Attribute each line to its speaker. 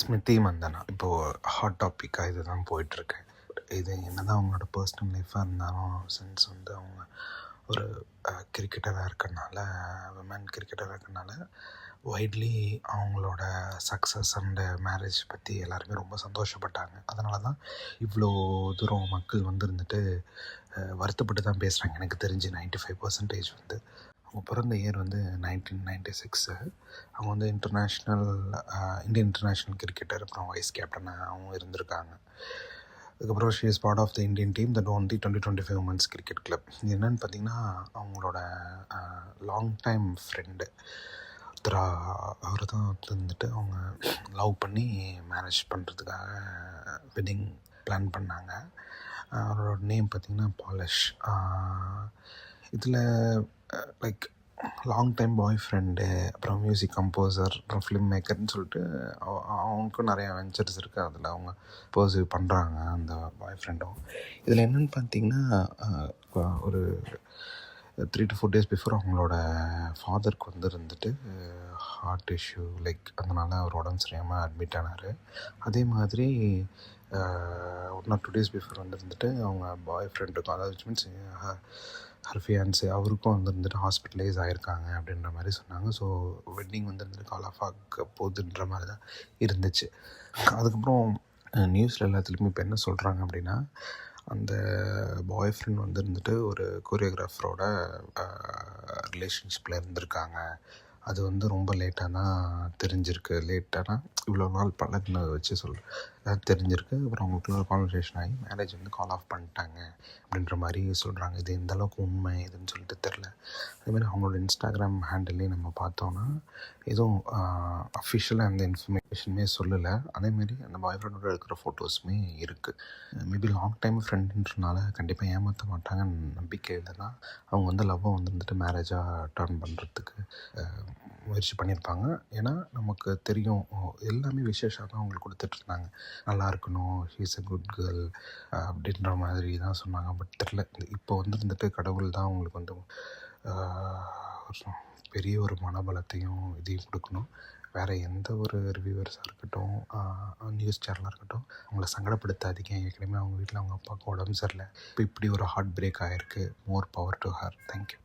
Speaker 1: ஸ்மிருதி மந்தனா இப்போது ஹாட் டாப்பிக்காக இது தான் போயிட்டுருக்கு. இது என்ன தான் அவங்களோட பர்சனல் லைஃப்பாக இருந்தாலும் சின்ஸ் வந்து அவங்க ஒரு கிரிக்கெட்டராக இருக்கிறனால, விமன் கிரிக்கெட்டராக இருக்கிறனால வைட்லி அவங்களோட சக்ஸஸ் அண்டு மேரேஜ் பற்றி எல்லாருமே ரொம்ப சந்தோஷப்பட்டாங்க. அதனால தான் இவ்வளோ தூரம் மக்கள் வந்து இருந்துட்டு வருத்தப்பட்டு தான் பேசுகிறாங்க. எனக்கு தெரிஞ்சு 95% வந்து அவங்க பிறந்த இயர் வந்து 1996. அவங்க வந்து இந்தியன் இன்டர்நேஷ்னல் கிரிக்கெட்டர், அப்புறம் வைஸ் கேப்டனாகவும் இருந்திருக்காங்க. அதுக்கப்புறம் she is part of the Indian team that won the 2025 women's cricket club. இது என்னென்னு பார்த்தீங்கன்னா, அவங்களோட லாங் டைம் ஃப்ரெண்டு அவர் தான் வந்துட்டு அவங்க லவ் பண்ணி மேரேஜ் பண்ணுறதுக்காக வெட்டிங் பிளான் பண்ணாங்க. அவரோட நேம் பார்த்திங்கன்னா பாலிஷ். இதில் like long time boy friend, அப்புறம் மியூசிக் கம்போசர், அப்புறம் ஃபிலிம் மேக்கர்னு சொல்லிட்டு அவங்களுக்கும் நிறையா வெஞ்சர்ஸ் இருக்குது. அதில் அவங்க பர்சிவ் பண்ணுறாங்க அந்த பாய் ஃப்ரெண்டும். இதில் என்னென்னு பார்த்தீங்கன்னா, ஒரு 3 to 4 days பிஃபோர் அவங்களோட ஃபாதருக்கு வந்து இருந்துட்டு ஹார்ட் இஷ்யூ, லைக் அதனால் அவர் உடம்பு சரியாமல் அட்மிட் ஆனார். அதே மாதிரி 1 or 2 days பிஃபோர் வந்து இருந்துட்டு அவங்க பாய் ஃப்ரெண்டுக்கும், அதாவது மீன்ஸ் ஹர் அவருக்கும் வந்து இருந்துட்டு ஹாஸ்பிட்டலைஸ் ஆகிருக்காங்க அப்படின்ற மாதிரி சொன்னாங்க. ஸோ வெட்டிங் வந்து இருந்துட்டு கால் ஆஃப் ஆக போகுதுன்ற மாதிரி தான் இருந்துச்சு. அதுக்கப்புறம் நியூஸில் எல்லாத்துலேயுமே இப்போ என்ன சொல்கிறாங்க அப்படின்னா, அந்த பாய் ஃப்ரெண்ட் வந்து இருந்துட்டு ஒரு கோரியோகிராஃபரோட ரிலேஷன்ஷிப்பில் இருந்திருக்காங்க. அது வந்து ரொம்ப லேட்டாக தான் தெரிஞ்சிருக்கு. லேட்டானா இவ்வளோ நாள் பழகின வச்சு தெரிஞ்சிருக்கு. அப்புறம் அவங்களுக்குள்ள கான்வர்சேஷன் ஆகி மேரேஜ் வந்து கால் ஆஃப் பண்ணிட்டாங்க அப்படின்ற மாதிரி சொல்கிறாங்க. இது எந்த அளவுக்கு உண்மை இதுன்னு சொல்லிட்டு தெரில. அதேமாதிரி அவங்களோட இன்ஸ்டாகிராம் ஹேண்டில்லையும் நம்ம பார்த்தோன்னா எதுவும் அஃபிஷியலாக எந்த இன்ஃபர்மேஷனுமே சொல்லலை. அதேமாரி அந்த பாய் ஃப்ரெண்டோட இருக்கிற ஃபோட்டோஸுமே இருக்குது. மேபி லாங் டைம் ஃப்ரெண்டுன்றனால கண்டிப்பாக ஏமாற்ற மாட்டாங்கன்னு நம்பிக்கை இல்லைன்னா அவங்க வந்து லவ்வை வந்துட்டு மேரேஜாக டர்ன் பண்ணுறதுக்கு முயற்சி பண்ணியிருப்பாங்க. ஏன்னா நமக்கு தெரியும், எல்லாமே விசேஷம் தான் அவங்களுக்கு கொடுத்துட்ருந்தாங்க. நல்லா இருக்கணும், ஷீஸ் அ குட் கேர்ள் அப்படின்ற மாதிரி தான் சொன்னாங்க. பட் தெரில, இப்போ வந்து இருந்துட்டு கடவுள் தான் அவங்களுக்கு வந்து பெரிய ஒரு மனபலத்தையும் இதையும் கொடுக்கணும். வேறு எந்த ஒரு ரிவ்யூவர்ஸாக இருக்கட்டும், நியூஸ் சேனலாக இருக்கட்டும், அவங்கள சங்கடப்படுத்தாதீங்க. ஏற்கனவே அவங்க வீட்டில் அவங்க அப்பாவுக்கு உடம்பு சரியில்லை, இப்போ இப்படி ஒரு ஹார்ட் பிரேக் ஆகிருக்கு. மோர் பவர் டு ஹர். தேங்க்யூ.